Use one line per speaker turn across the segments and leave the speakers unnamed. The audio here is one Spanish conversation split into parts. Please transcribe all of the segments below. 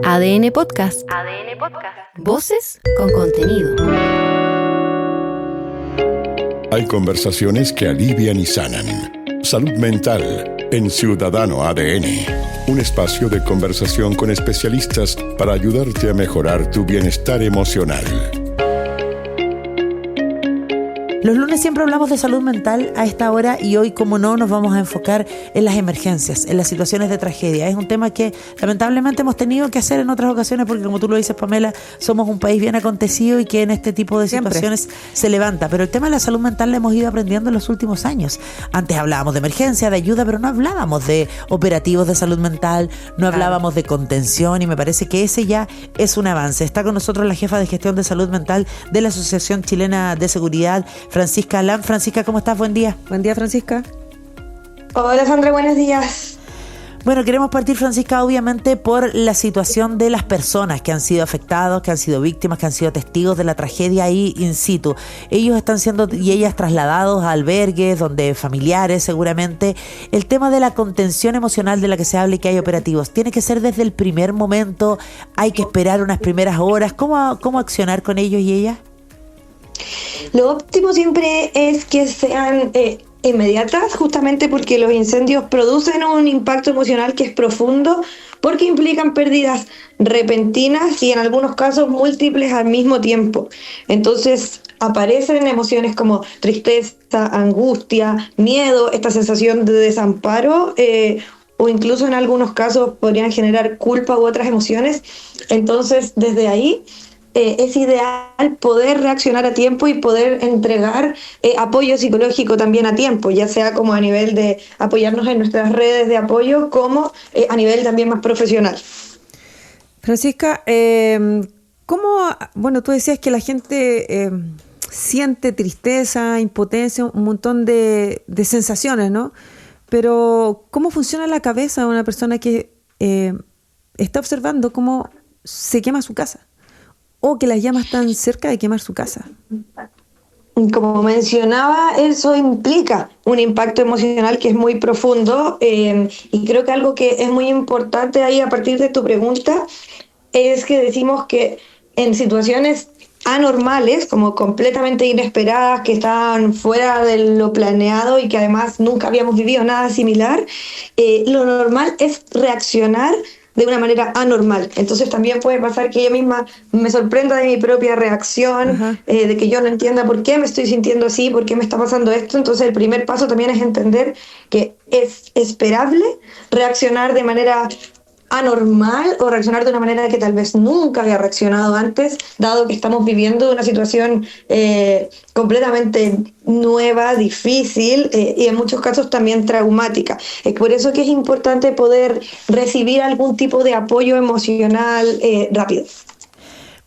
ADN Podcast. ADN Podcast. Voces con contenido.
Hay conversaciones que alivian y sanan. Salud mental en Ciudadano ADN. Un espacio de conversación con especialistas para ayudarte a mejorar tu bienestar emocional.
Los lunes siempre hablamos de salud mental a esta hora y hoy, como no, nos vamos a enfocar en las emergencias, en las situaciones de tragedia. Es un tema que lamentablemente hemos tenido que hacer en otras ocasiones porque, como tú lo dices, Pamela, somos un país bien acontecido y que en este tipo de situaciones se levanta. Pero el tema de la salud mental lo hemos ido aprendiendo en los últimos años. Antes hablábamos de emergencia, de ayuda, pero no hablábamos de operativos de salud mental, no hablábamos de contención, y me parece que ese ya es un avance. Está con nosotros la jefa de gestión de salud mental de la Asociación Chilena de Seguridad, Francisca Alam. Francisca, ¿cómo estás? Buen día.
Buen día, Francisca.
Hola, Sandra, buenos días.
Bueno, queremos partir, Francisca, obviamente por la situación de las personas que han sido afectados, que han sido víctimas, que han sido testigos de la tragedia ahí in situ. Ellos están siendo y ellas trasladados a albergues, donde familiares seguramente. El tema de la contención emocional de la que se habla y que hay operativos, ¿tiene que ser desde el primer momento? ¿Hay que esperar unas primeras horas? ¿Cómo accionar con ellos y ellas?
Lo óptimo siempre es que sean inmediatas, justamente porque los incendios producen un impacto emocional que es profundo, porque implican pérdidas repentinas y en algunos casos múltiples al mismo tiempo. Entonces aparecen emociones como tristeza, angustia, miedo, esta sensación de desamparo, o incluso en algunos casos podrían generar culpa u otras emociones. Entonces, desde ahí es ideal poder reaccionar a tiempo y poder entregar apoyo psicológico también a tiempo, ya sea como a nivel de apoyarnos en nuestras redes de apoyo, como a nivel también más profesional.
Francisca, bueno, tú decías que la gente siente tristeza, impotencia, un montón de sensaciones, ¿no? Pero ¿cómo funciona la cabeza de una persona que está observando cómo se quema su casa? O que las llamas están cerca de quemar su casa.
Como mencionaba, eso implica un impacto emocional que es muy profundo, y creo que algo que es muy importante ahí a partir de tu pregunta es que decimos que en situaciones anormales, como completamente inesperadas, que estaban fuera de lo planeado y que además nunca habíamos vivido nada similar, lo normal es reaccionar de una manera anormal. Entonces también puede pasar que yo misma me sorprenda de mi propia reacción, de que yo no entienda por qué me estoy sintiendo así, por qué me está pasando esto. Entonces el primer paso también es entender que es esperable reaccionar de manera anormal o reaccionar de una manera que tal vez nunca había reaccionado antes, dado que estamos viviendo una situación completamente nueva, difícil, y en muchos casos también traumática. Es por eso que es importante poder recibir algún tipo de apoyo emocional rápido.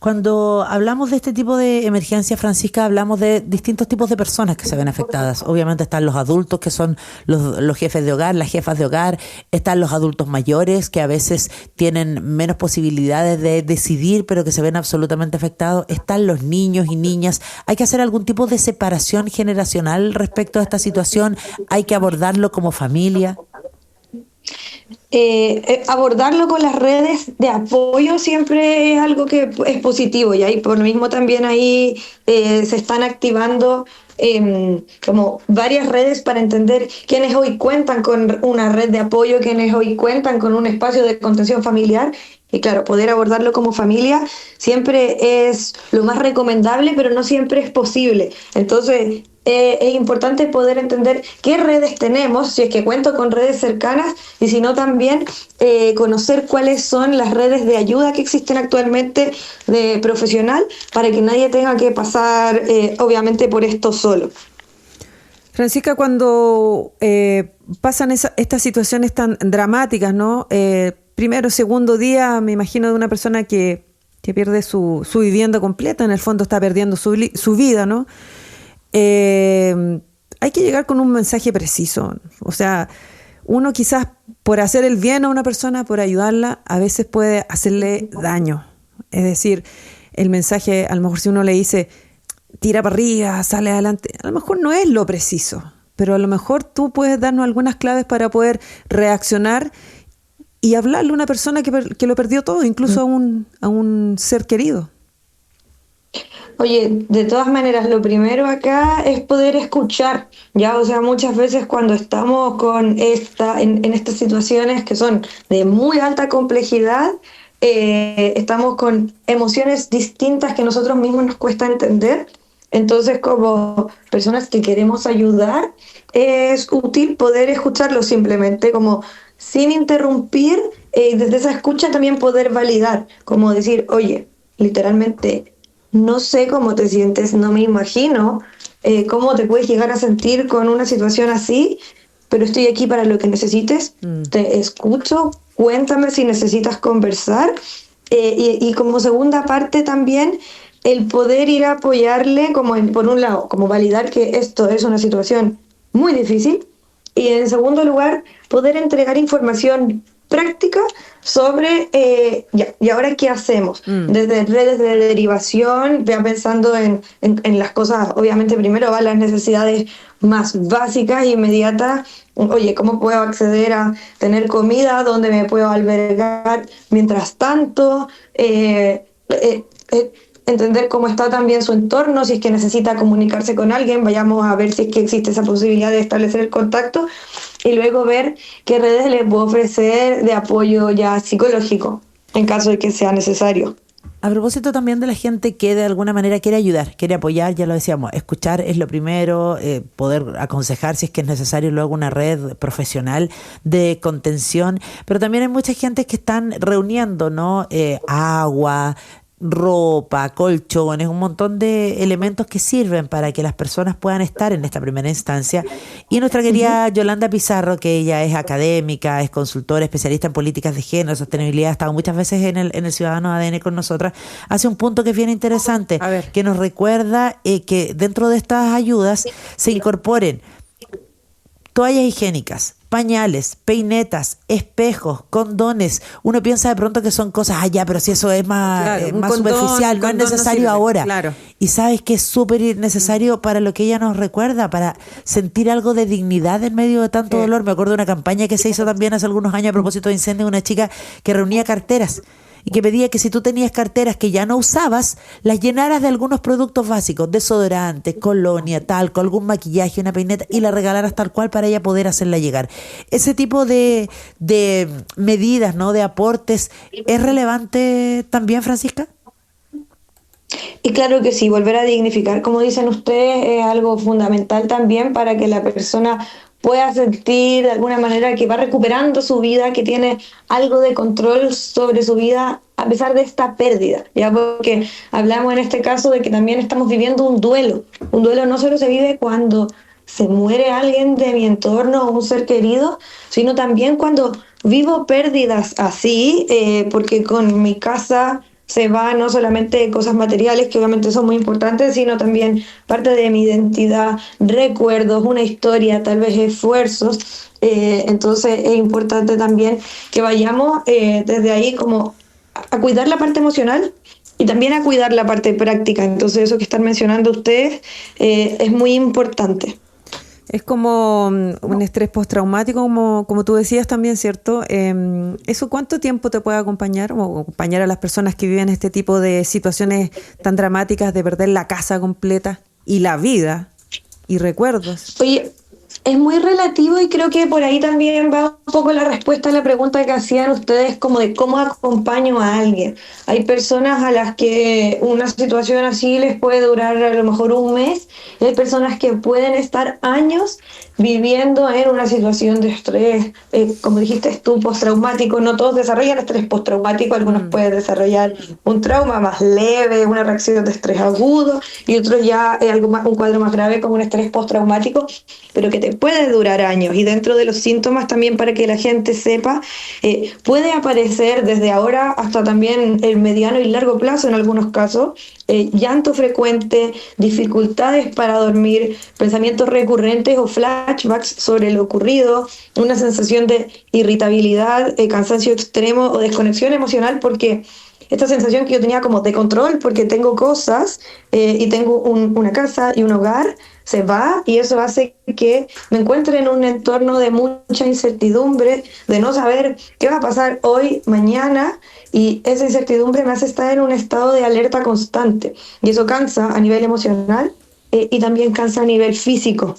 Cuando hablamos de este tipo de emergencia, Francisca, hablamos de distintos tipos de personas que se ven afectadas. Obviamente están los adultos, que son los jefes de hogar, las jefas de hogar. Están los adultos mayores, que a veces tienen menos posibilidades de decidir, pero que se ven absolutamente afectados. Están los niños y niñas. ¿Hay que hacer algún tipo de separación generacional respecto a esta situación? ¿Hay que abordarlo como familia?
Abordarlo con las redes de apoyo siempre es algo que es positivo, y ahí por lo mismo también ahí se están activando como varias redes para entender quiénes hoy cuentan con una red de apoyo, quiénes hoy cuentan con un espacio de contención familiar. Y claro, poder abordarlo como familia siempre es lo más recomendable, pero no siempre es posible. Entonces es importante poder entender qué redes tenemos, si es que cuento con redes cercanas, y si no también conocer cuáles son las redes de ayuda que existen actualmente de profesional, para que nadie tenga que pasar obviamente por esto solo.
Francisca, cuando pasan estas situaciones tan dramáticas, ¿no? Primero, segundo día, me imagino, de una persona que pierde su vivienda completa, en el fondo está perdiendo su vida, ¿no? Hay que llegar con un mensaje preciso. O sea, uno quizás por hacer el bien a una persona, por ayudarla, a veces puede hacerle daño. Es decir, el mensaje, a lo mejor si uno le dice, tira para arriba, sale adelante, a lo mejor no es lo preciso, pero a lo mejor tú puedes darnos algunas claves para poder reaccionar y hablarle a una persona que lo perdió todo, incluso a un ser querido.
Oye, de todas maneras, lo primero acá es poder escuchar, ¿ya? O sea, muchas veces cuando estamos en estas situaciones que son de muy alta complejidad, estamos con emociones distintas que nosotros mismos nos cuesta entender. Entonces, como personas que queremos ayudar, es útil poder escucharlo simplemente, como sin interrumpir, y desde esa escucha también poder validar, como decir, oye, literalmente, no sé cómo te sientes, no me imagino cómo te puedes llegar a sentir con una situación así, pero estoy aquí para lo que necesites, te escucho, cuéntame si necesitas conversar. Y como segunda parte también, el poder ir a apoyarle, por un lado, como validar que esto es una situación muy difícil, y en segundo lugar, poder entregar información práctica sobre, ¿y ahora qué hacemos? Desde redes de derivación, ya pensando en las cosas, obviamente primero van las necesidades más básicas, inmediatas. Oye, ¿cómo puedo acceder a tener comida? ¿Dónde me puedo albergar mientras tanto? Entender cómo está también su entorno, si es que necesita comunicarse con alguien, vayamos a ver si es que existe esa posibilidad de establecer el contacto, y luego ver qué redes le puedo ofrecer de apoyo ya psicológico, en caso de que sea necesario.
A propósito también de la gente que de alguna manera quiere ayudar, quiere apoyar, ya lo decíamos, escuchar es lo primero, poder aconsejar si es que es necesario luego una red profesional de contención, pero también hay mucha gente que están reuniendo, ¿no? Agua, ropa, colchones, un montón de elementos que sirven para que las personas puedan estar en esta primera instancia. Y nuestra querida Yolanda Pizarro, que ella es académica, es consultora, especialista en políticas de género, sostenibilidad, ha estado muchas veces en el Ciudadano ADN con nosotras, hace un punto que es bien interesante, que nos recuerda que dentro de estas ayudas se incorporen toallas higiénicas, pañales, peinetas, espejos, condones. Uno piensa de pronto que son cosas allá, pero si eso es más condón, superficial, no es necesario no ahora.
Claro.
Y sabes que es súper necesario para lo que ella nos recuerda, para sentir algo de dignidad en medio de tanto dolor. Me acuerdo de una campaña que se hizo también hace algunos años a propósito de incendios, una chica que reunía carteras y que pedía que si tú tenías carteras que ya no usabas, las llenaras de algunos productos básicos, desodorante, colonia, talco, algún maquillaje, una peineta, y la regalaras tal cual para ella poder hacerla llegar. Ese tipo de medidas, ¿no?, de aportes, ¿es relevante también, Francisca?
Y claro que sí, volver a dignificar, como dicen ustedes, es algo fundamental también para que la persona pueda sentir de alguna manera que va recuperando su vida, que tiene algo de control sobre su vida a pesar de esta pérdida, ya, porque hablamos en este caso de que también estamos viviendo un duelo. Un duelo no solo se vive cuando se muere alguien de mi entorno o un ser querido, sino también cuando vivo pérdidas así, porque con mi casa se va no solamente cosas materiales, que obviamente son muy importantes, sino también parte de mi identidad, recuerdos, una historia, tal vez esfuerzos. Entonces es importante también que vayamos desde ahí como a cuidar la parte emocional y también a cuidar la parte práctica. Entonces eso que están mencionando ustedes es muy importante.
Es como un estrés postraumático, como tú decías también, ¿cierto? ¿Eso cuánto tiempo te puede acompañar o acompañar a las personas que viven este tipo de situaciones tan dramáticas de perder la casa completa y la vida y recuerdos?
Oye, es muy relativo y creo que por ahí también va un poco la respuesta a la pregunta que hacían ustedes, como de cómo acompaño a alguien. Hay personas a las que una situación así les puede durar a lo mejor un mes, y hay personas que pueden estar años viviendo en una situación de estrés, como dijiste tú, postraumático. No todos desarrollan estrés postraumático, algunos pueden desarrollar un trauma más leve, una reacción de estrés agudo, y otros ya un cuadro más grave como un estrés postraumático, pero que te puede durar años. Y dentro de los síntomas también, para que la gente sepa, puede aparecer desde ahora hasta también el mediano y largo plazo en algunos casos, llanto frecuente, dificultades para dormir, pensamientos recurrentes o flashbacks sobre lo ocurrido, una sensación de irritabilidad, cansancio extremo o desconexión emocional, porque esta sensación que yo tenía como de control, porque tengo cosas y tengo una casa y un hogar, se va y eso hace que me encuentre en un entorno de mucha incertidumbre, de no saber qué va a pasar hoy, mañana, y esa incertidumbre me hace estar en un estado de alerta constante y eso cansa a nivel emocional y también cansa a nivel físico.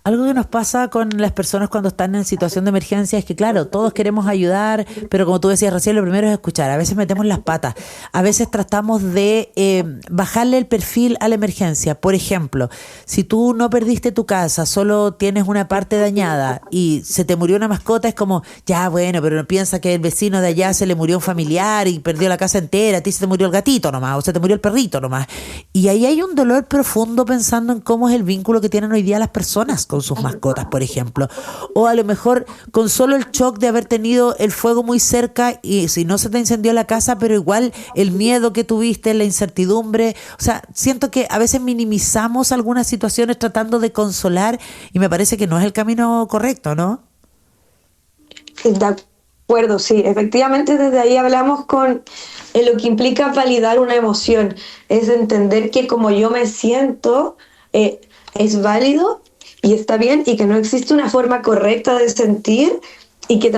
Algo que nos pasa con las personas cuando están en situación de emergencia es que, claro, todos queremos ayudar, pero como tú decías recién, lo primero es escuchar. A veces metemos las patas, a veces tratamos de bajarle el perfil a la emergencia. Por ejemplo, si tú no perdiste tu casa, solo tienes una parte dañada y se te murió una mascota, es como, ya bueno, pero no piensa que el vecino de allá se le murió un familiar y perdió la casa entera, a ti se te murió el gatito nomás, o se te murió el perrito nomás. Y ahí hay un dolor profundo pensando en cómo es el vínculo que tienen hoy día las personas con sus mascotas, por ejemplo, o a lo mejor con solo el shock de haber tenido el fuego muy cerca y si no se te incendió la casa, pero igual el miedo que tuviste, la incertidumbre, o sea, siento que a veces minimizamos algunas situaciones tratando de consolar y me parece que no es el camino correcto, ¿no?
De acuerdo, sí, efectivamente desde ahí hablamos con lo que implica validar una emoción, es entender que como yo me siento es válido y está bien y que no existe una forma correcta de sentir y que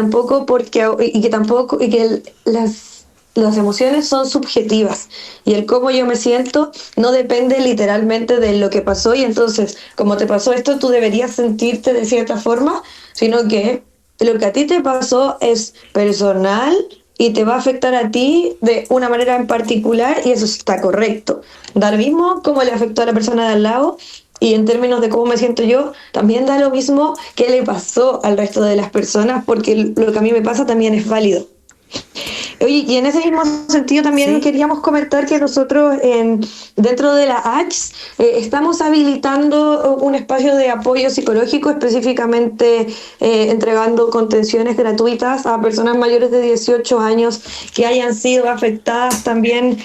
las emociones son subjetivas y el cómo yo me siento no depende literalmente de lo que pasó y entonces como te pasó esto tú deberías sentirte de cierta forma, sino que lo que a ti te pasó es personal y te va a afectar a ti de una manera en particular y eso está correcto. Da lo mismo como le afectó a la persona de al lado. Y en términos de cómo me siento yo, también da lo mismo que le pasó al resto de las personas, porque lo que a mí me pasa también es válido. Oye, y en ese mismo sentido también queríamos comentar que nosotros dentro de la ACS estamos habilitando un espacio de apoyo psicológico, específicamente entregando contenciones gratuitas a personas mayores de 18 años que hayan sido afectadas también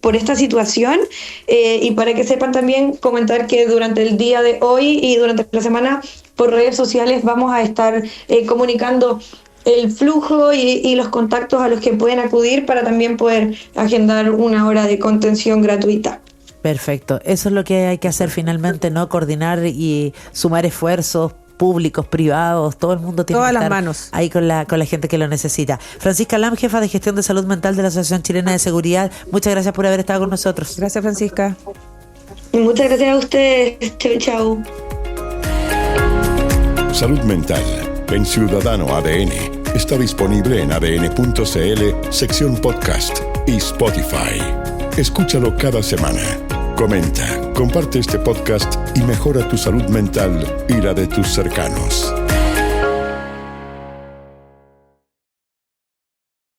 por esta situación. Y para que sepan también comentar que durante el día de hoy y durante la semana por redes sociales vamos a estar comunicando el flujo y los contactos a los que pueden acudir para también poder agendar una hora de contención gratuita.
Perfecto, eso es lo que hay que hacer finalmente, ¿no? Coordinar y sumar esfuerzos públicos, privados, todo el mundo tiene
todas
que estar
las manos
ahí con la gente que lo necesita. Francisca Lam, jefa de gestión de salud mental de la Asociación Chilena de Seguridad, muchas gracias por haber estado con nosotros.
Gracias, Francisca.
Y muchas gracias a ustedes. Chau, chau.
Salud mental en Ciudadano ADN. Está disponible en adn.cl, sección podcast y Spotify. Escúchalo cada semana. Comenta, comparte este podcast y mejora tu salud mental y la de tus cercanos.